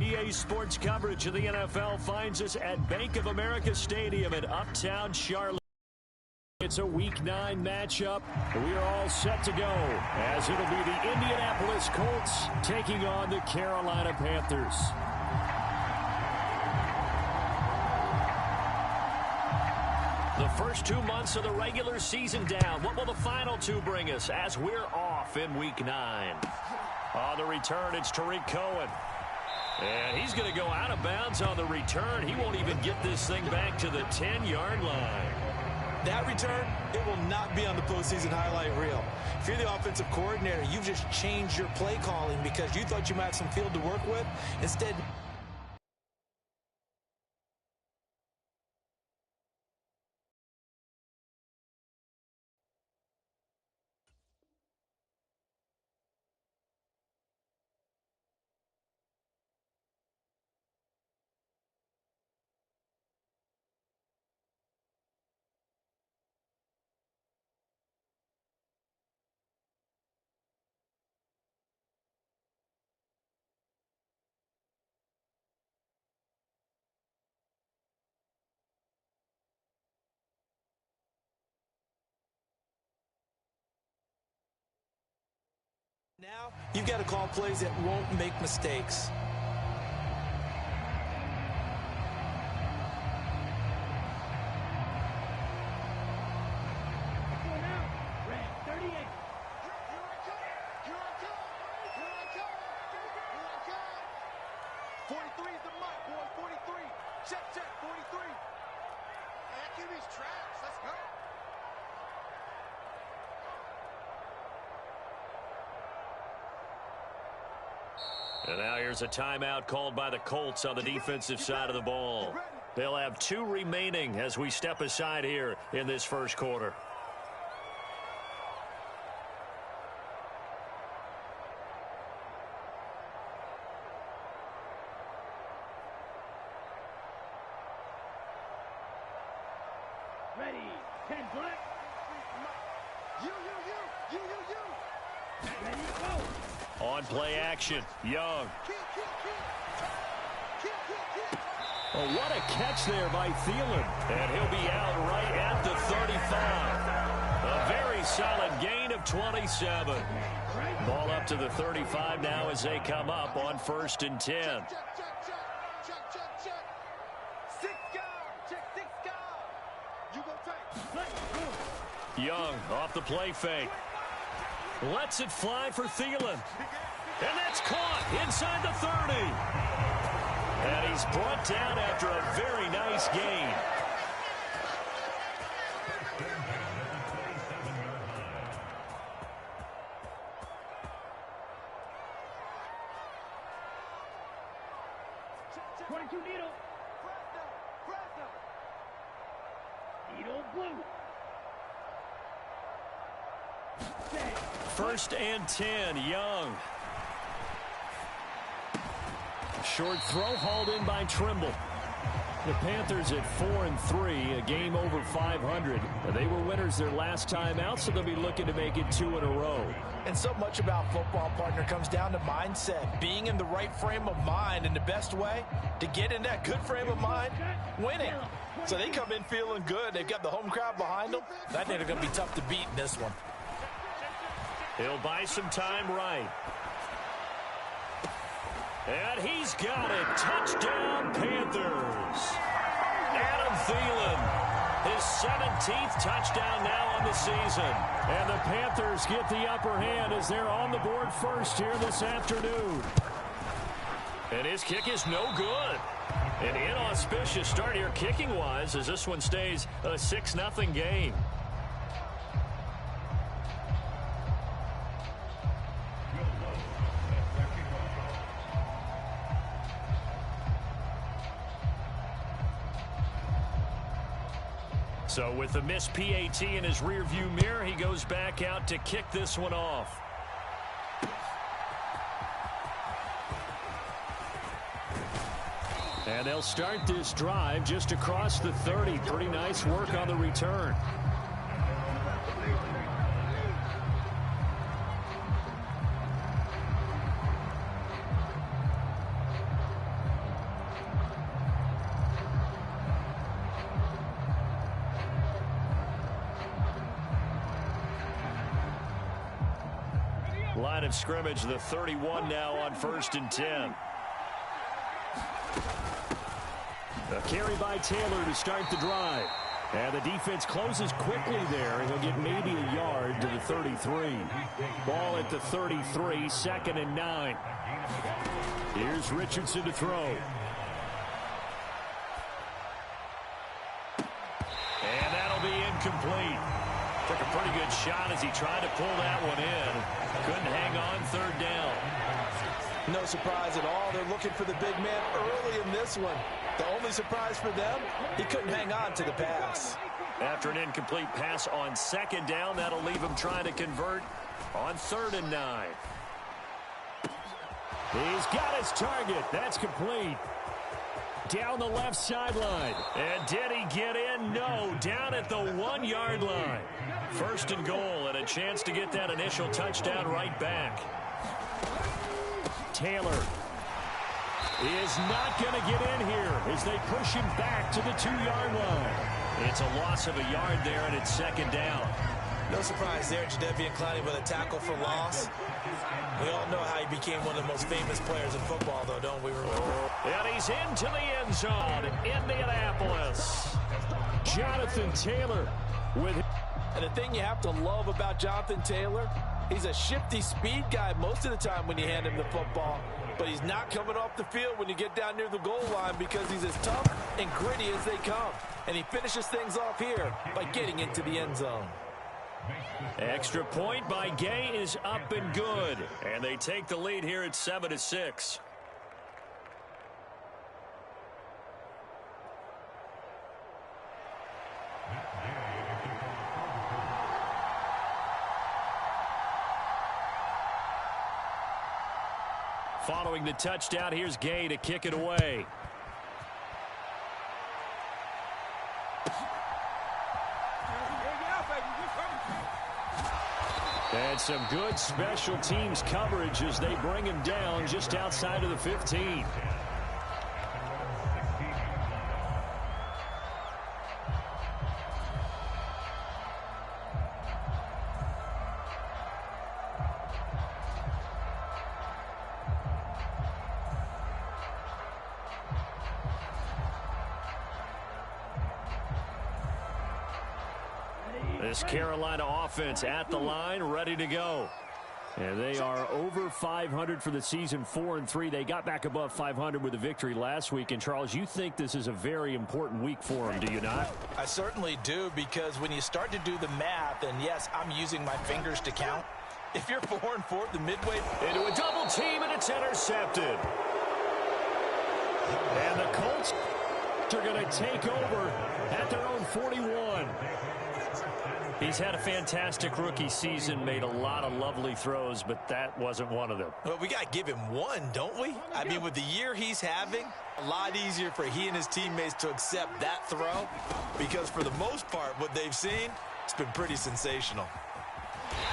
EA Sports coverage of the NFL finds us at Bank of America Stadium in Uptown Charlotte. It's a Week 9 matchup. We are all set to go as it'll be the Indianapolis Colts taking on the Carolina Panthers. The first 2 months of the regular season down. What will the final 2 bring us as we're off in Week 9? On the return, it's Tariq Cohen. And he's going to go out of bounds on the return. He won't even get this thing back to the 10-yard line. That return, it will not be on the postseason highlight reel. If you're the offensive coordinator, you've just changed your play calling because you thought you might have some field to work with. Instead, now you've got to call plays that won't make mistakes. And now here's a timeout called by the Colts on the defensive side of the ball. They'll have 2 remaining as we step aside here in this first quarter. Ready, 10 black. You. Ready, go. On play action, Young. Oh, what a catch there by Thielen. And he'll be out right at the 35. A very solid gain of 27. Ball up to the 35 now as they come up on 1st and 10. Young off the play fake. Lets it fly for Thielen. And that's caught inside the 30. And he's brought down after a very nice gain. Needle blue. 1st and 10, Young. Short throw hauled in by Trimble. The Panthers at 4-3, a game over 500. They were winners their last time out, so they'll be looking to make it 2 in a row. And so much about football, partner, comes down to mindset, being in the right frame of mind, and the best way to get in that good frame of mind, winning. So they come in feeling good. They've got the home crowd behind them. I think they're going to be tough to beat in this one. He'll buy some time right. And he's got it. Touchdown, Panthers. Adam Thielen, his 17th touchdown now on the season. And the Panthers get the upper hand as they're on the board first here this afternoon. And his kick is no good. An inauspicious start here kicking-wise as this one stays a 6-0 game. So with the missed PAT in his rearview mirror, he goes back out to kick this one off. And they'll start this drive just across the 30. Pretty nice work on the return. line of scrimmage, the 31 now on 1st and 10. A carry by Taylor to start the drive. And the defense closes quickly there, and he'll get maybe a yard to the 33. Ball at the 33, 2nd and 9. Here's Richardson to throw. And that'll be incomplete. Took a pretty good shot as he tried to pull that one in. Couldn't hang on 3rd down. No surprise at all. They're looking for the big man early in this one. The only surprise for them, he couldn't hang on to the pass. After an incomplete pass on 2nd down, that'll leave him trying to convert on 3rd and 9. He's got his target. That's complete. Down the left sideline. And did he get in? No. Down at the 1-yard line. 1st and goal, and a chance to get that initial touchdown right back. Taylor is not going to get in here as they push him back to the 2-yard line. It's a loss of a yard there, and it's 2nd down. No surprise there, Jadeveon Clowney with a tackle for loss. We all know how he became one of the most famous players in football, though, don't we remember? And he's into the end zone, Indianapolis. Jonathan Taylor with him. And the thing you have to love about Jonathan Taylor, he's a shifty speed guy most of the time when you hand him the football. But he's not coming off the field when you get down near the goal line because he's as tough and gritty as they come. And he finishes things off here by getting into the end zone. Extra point by Gay is up and good. And they take the lead here at 7-6. Following the touchdown, here's Gay to kick it away. And some good special teams coverage as they bring him down just outside of the 15. This Carolina offense at the line, ready to go. And they are over 500 for the season, 4-3. They got back above 500 with a victory last week. And, Charles, you think this is a very important week for them, do you not? I certainly do, because when you start to do the math, and yes, I'm using my fingers to count. If you're 4-4 at the midway. Into a double team, and it's intercepted. And the Colts are going to take over at their own 41. He's had a fantastic rookie season, made a lot of lovely throws, but that wasn't one of them. Well, we got to give him one, don't we? I mean, with the year he's having, a lot easier for he and his teammates to accept that throw, because for the most part, what they've seen, it's been pretty sensational.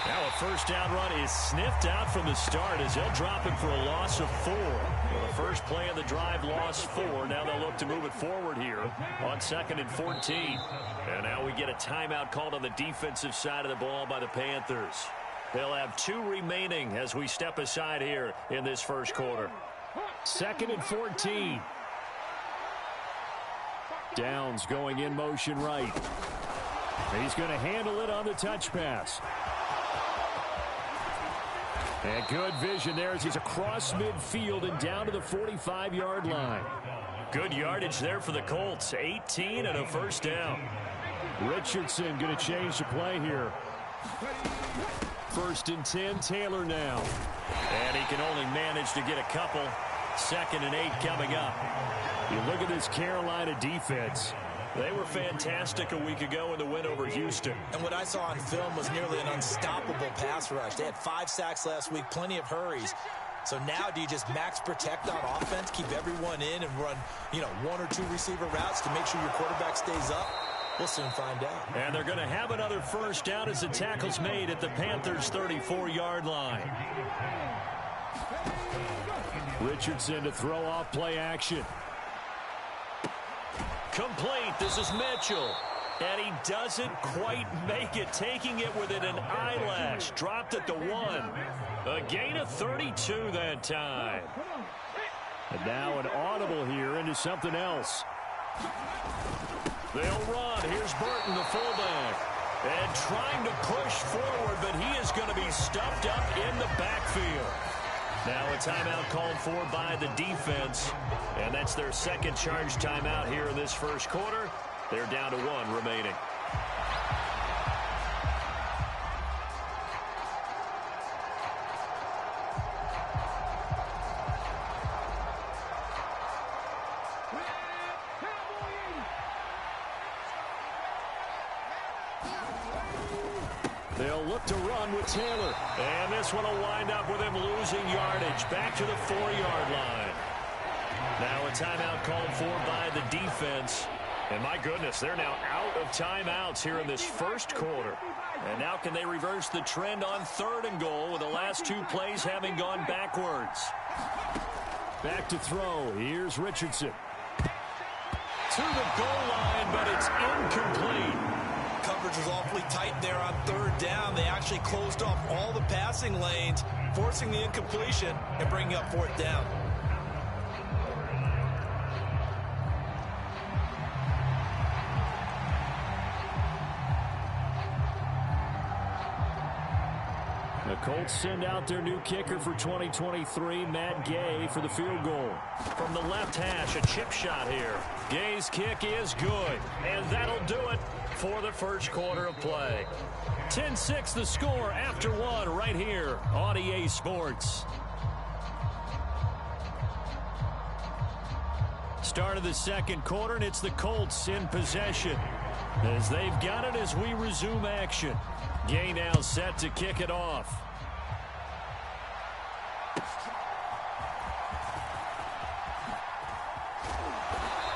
Now a first down run is sniffed out from the start as they'll drop him for a loss of 4. Well, the first play of the drive lost 4. Now they'll look to move it forward here on 2nd and 14. And now we get a timeout called on the defensive side of the ball by the Panthers. They'll have 2 remaining as we step aside here in this first quarter. 2nd and 14. Downs going in motion right. He's going to handle it on the touch pass. And good vision there as he's across midfield and down to the 45-yard line. Good yardage there for the Colts. 18 and a first down. Richardson going to change the play here. 1st and 10, Taylor now. And he can only manage to get a couple. 2nd and 8 coming up. You look at this Carolina defense. They were fantastic a week ago in the win over Houston. And what I saw on film was nearly an unstoppable pass rush. They had 5 sacks last week, plenty of hurries. So now do you just max protect on offense, keep everyone in and run, 1 or 2 receiver routes to make sure your quarterback stays up? We'll soon find out. And they're going to have another first down as the tackle's made at the Panthers' 34-yard line. Richardson to throw off play action. Complete. This is Mitchell. And he doesn't quite make it, taking it within an eyelash. Dropped at the 1. A gain of 32 that time. And now an audible here into something else. They'll run. Here's Burton, the fullback. And trying to push forward, but he is going to be stuffed up in the backfield. Now a timeout called for by the defense. And that's their second charge timeout here in this first quarter. They're down to 1 remaining. They'll look to run with Taylor. And this one will wind up with him losing yardage back to the 4-yard line. Now a timeout called for by the defense. And my goodness, they're now out of timeouts here in this first quarter. And now can they reverse the trend on 3rd and goal with the last 2 plays having gone backwards? Back to throw. Here's Richardson. To the goal line, but it's incomplete. Coverage was awfully tight there on 3rd down. They actually closed off all the passing lanes, forcing the incompletion and bringing up 4th down. The Colts send out their new kicker for 2023, Matt Gay, for the field goal. From the left hash, a chip shot here. Gay's kick is good, and that'll do it for the first quarter of play. 10-6 the score after 1 right here on EA Sports. Start of the second quarter, and it's the Colts in possession as they've got it as we resume action. Gay now set to kick it off.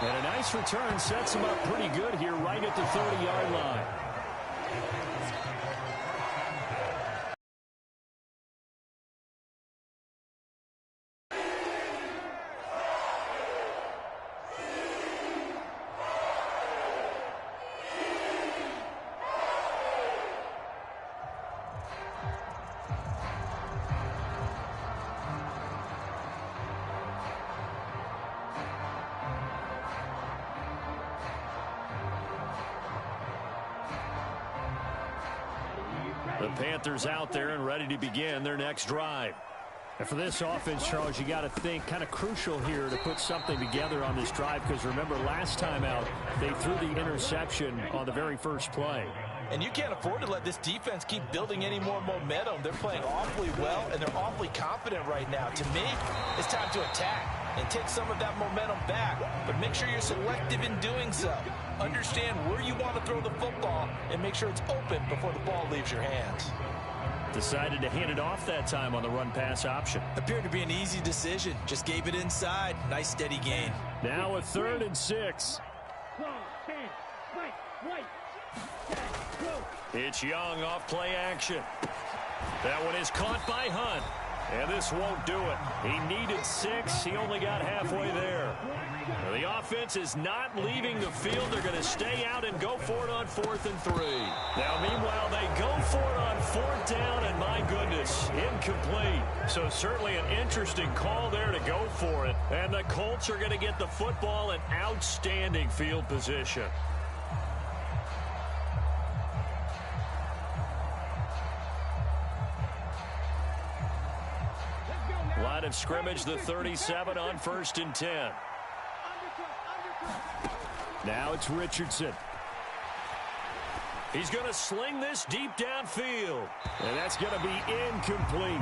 And a nice return sets him up pretty good here right at the 30-yard line. The Panthers out there and ready to begin their next drive. And for this offense, Charles, you got to think kind of crucial here to put something together on this drive, because remember last time out they threw the interception on the very first play. And you can't afford to let this defense keep building any more momentum. They're playing awfully well, and they're awfully confident right now. To me, it's time to attack and take some of that momentum back, but make sure you're selective in doing so. Understand where you want to throw the football and make sure it's open before the ball leaves your hands. Decided to hand it off that time on the run-pass option. Appeared to be an easy decision. Just gave it inside. Nice steady gain. Now a 3rd and 6. It's Young off play action. That one is caught by Hunt. And this won't do it. He needed 6. He only got halfway there. Now, the offense is not leaving the field. They're going to stay out and go for it on 4th and 3. Now, meanwhile, they go for it on 4th down, and my goodness, incomplete. So certainly an interesting call there to go for it. And the Colts are going to get the football in outstanding field position. Line of scrimmage, the 37 on 1st and 10. Now it's Richardson. He's going to sling this deep downfield. And that's going to be incomplete.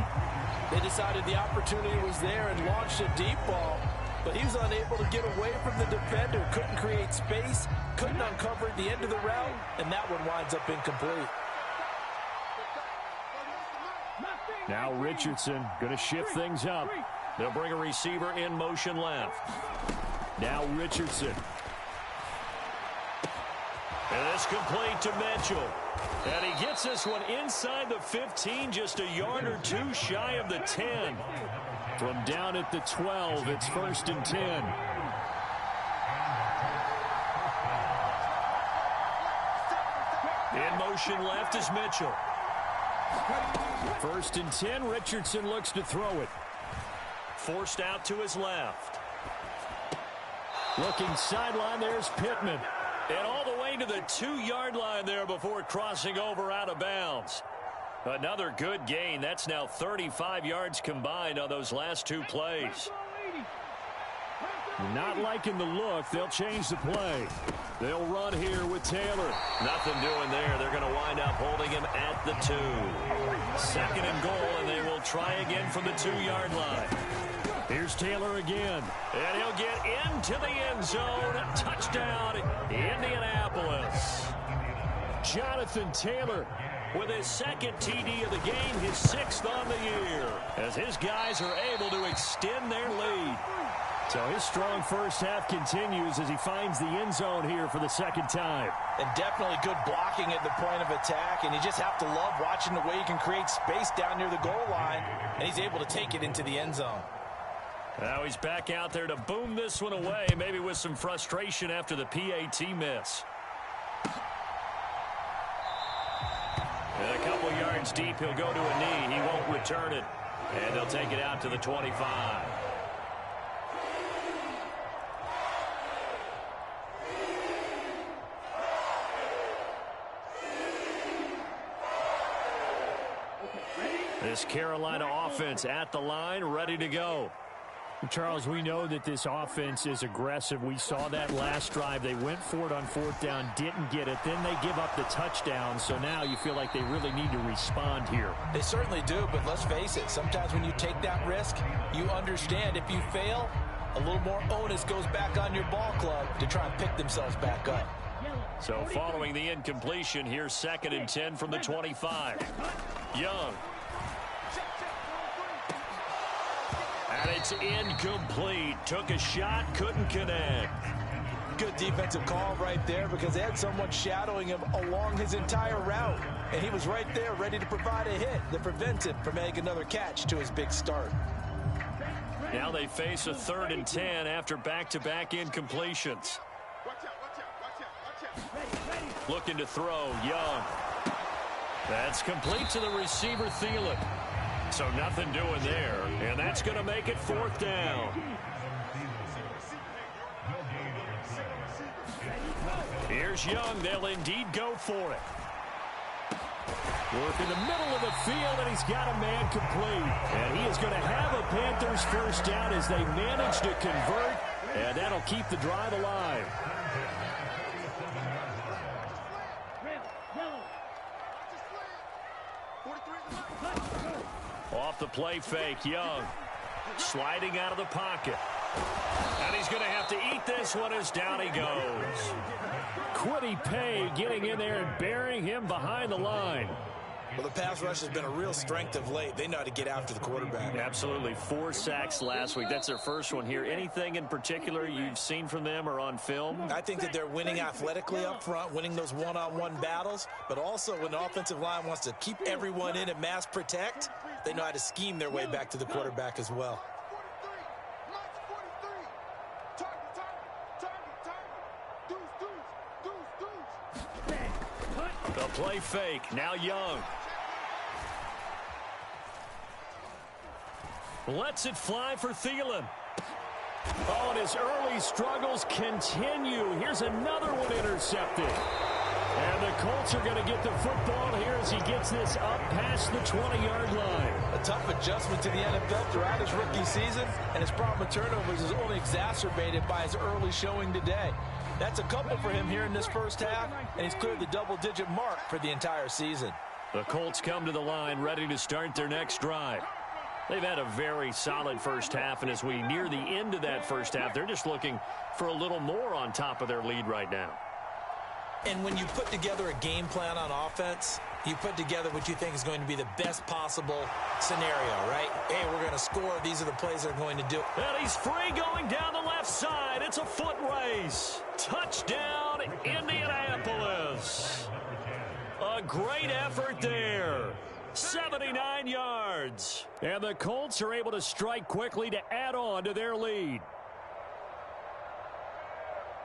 They decided the opportunity was there and launched a deep ball, but he was unable to get away from the defender. Couldn't create space, couldn't uncover at the end of the route, and that one winds up incomplete. Now Richardson going to shift things up. They'll bring a receiver in motion left. Now Richardson. And it's complete to Mitchell. And he gets this one inside the 15, just a yard or 2 shy of the 10. From down at the 12, it's 1st and 10. In motion left is Mitchell. 1st and 10, Richardson looks to throw it. Forced out to his left. Looking sideline, there's Pittman. And all the way to the 2-yard line there before crossing over out of bounds. Another good gain. That's now 35 yards combined on those last 2 plays. Not liking the look. They'll change the play. They'll run here with Taylor. Nothing doing there. They're going to wind up holding him at the 2. 2nd and goal, and they will try again from the 2-yard line. Here's Taylor again. And he'll get into the end zone. Touchdown, Indianapolis. Jonathan Taylor with his 2nd TD of the game, his 6th on the year, as his guys are able to extend their lead. So his strong first half continues as he finds the end zone here for the 2nd time. And definitely good blocking at the point of attack, and you just have to love watching the way he can create space down near the goal line, and he's able to take it into the end zone. Now he's back out there to boom this one away, maybe with some frustration after the PAT miss. And a couple yards deep, he'll go to a knee. He won't return it. And they'll take it out to the 25. This Carolina offense at the line, ready to go. Charles, we know that this offense is aggressive. We saw that last drive. They went for it on 4th down, didn't get it. Then they give up the touchdown. So now you feel like they really need to respond here. They certainly do, but let's face it. Sometimes when you take that risk, you understand if you fail, a little more onus goes back on your ball club to try and pick themselves back up. So following the incompletion, here's 2nd and 10 from the 25. Young. And it's incomplete. Took a shot, couldn't connect. Good defensive call right there because they had someone shadowing him along his entire route. And he was right there ready to provide a hit that prevents him from making another catch to his big start. Now they face a 3rd and 10 after back-to-back incompletions. Looking to throw, Young. That's complete to the receiver, Thielen. So nothing doing there, and that's going to make it 4th down. Here's Young. They'll indeed go for it. Work in the middle of the field, and he's got a man complete. And he is going to have a Panthers first down as they manage to convert, and that'll keep the drive alive. Off the play fake, Young. Sliding out of the pocket. And he's going to have to eat this one as down he goes. Kwity Paye getting in there and burying him behind the line. Well, the pass rush has been a real strength of late. They know how to get after the quarterback. Absolutely. 4 sacks last week. That's their first one here. Anything in particular you've seen from them or on film? I think that they're winning athletically up front, winning those one-on-one battles, but also when the offensive line wants to keep everyone in and mass protect, they know how to scheme their way back to the quarterback as well. The play fake. Now Young. Lets it fly for Thielen. Oh, and his early struggles continue. Here's another one intercepted. And the Colts are going to get the football here as he gets this up past the 20-yard line. A tough adjustment to the NFL throughout his rookie season, and his problem with turnovers is only exacerbated by his early showing today. That's a couple for him here in this first half, and he's cleared the double-digit mark for the entire season. The Colts come to the line ready to start their next drive. They've had a very solid first half, and as we near the end of that first half, they're just looking for a little more on top of their lead right now. And when you put together a game plan on offense, you put together what you think is going to be the best possible scenario, right? Hey, we're going to score. These are the plays they're going to do. And he's free going down the left side. It's a foot race. Touchdown, Indianapolis. A great effort there. 79 yards. And the Colts are able to strike quickly to add on to their lead.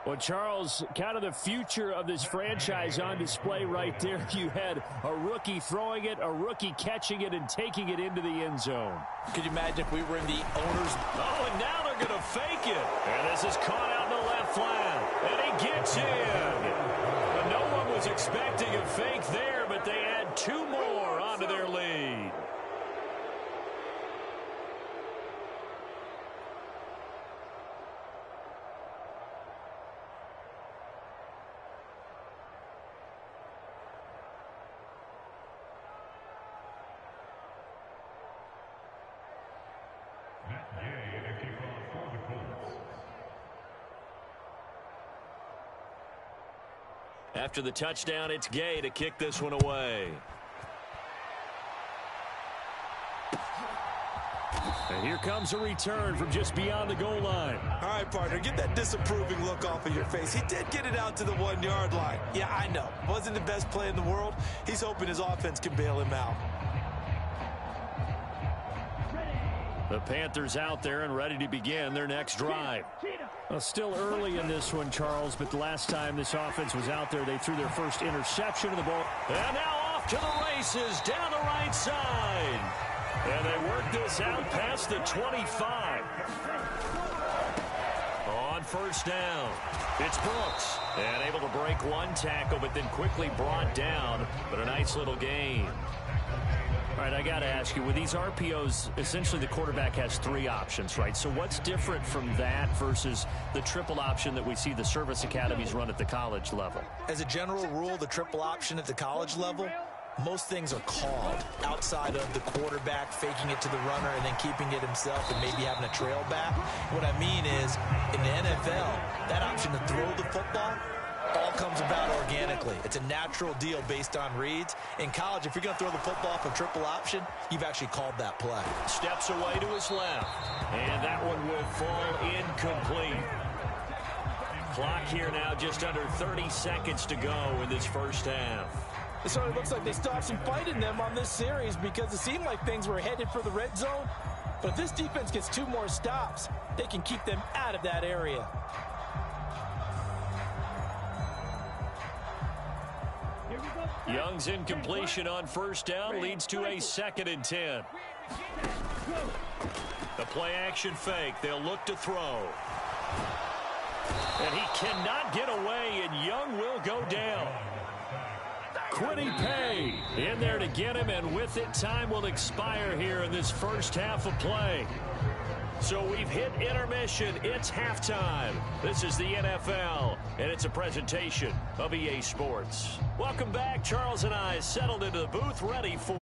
Well, Charles, kind of the future of this franchise on display right there. You had a rookie throwing it, a rookie catching it, and taking it into the end zone. Could you imagine if we were in the owner's... Oh, and now they're going to fake it. And this is caught out in the left flat. And he gets in. But no one was expecting a fake there, but they add 2 more onto their lead. After the touchdown, it's Gay to kick this one away. And here comes a return from just beyond the goal line. All right, partner, get that disapproving look off of your face. He did get it out to the 1-yard line. Yeah, I know. Wasn't the best play in the world. He's hoping his offense can bail him out. The Panthers out there and ready to begin their next drive. Well, still early in this one, Charles, but the last time this offense was out there, they threw their first interception of the ball. And now off to the races down the right side. And they work this out past the 25. On first down, it's Brooks. And able to break one tackle, but then quickly brought down. But a nice little gain. All right, I got to ask you, with these RPOs, essentially the quarterback has 3 options, right? So what's different from that versus the triple option that we see the service academies run at the college level? As a general rule, the triple option at the college level, most things are called outside of the quarterback faking it to the runner and then keeping it himself and maybe having a trail back. What I mean is, in the NFL, that option to throw the football all comes about organically. It's a natural deal based on reads. In college, if you're going to throw the football for triple option, you've actually called that play. Steps away to his left. And that one will fall incomplete. Clock here now just under 30 seconds to go in this first half. It sort of looks like they stopped some fight in them on this series because it seemed like things were headed for the red zone. But if this defense gets 2 more stops, they can keep them out of that area. Young's incompletion on first down leads to a 2nd and 10. The play action fake. They'll look to throw. And he cannot get away, and Young will go down. Quiddy Pay in there to get him, and with it, time will expire here in this first half of play. So we've hit intermission. It's halftime. This is the NFL, and it's a presentation of EA Sports. Welcome back. Charles and I settled into the booth ready for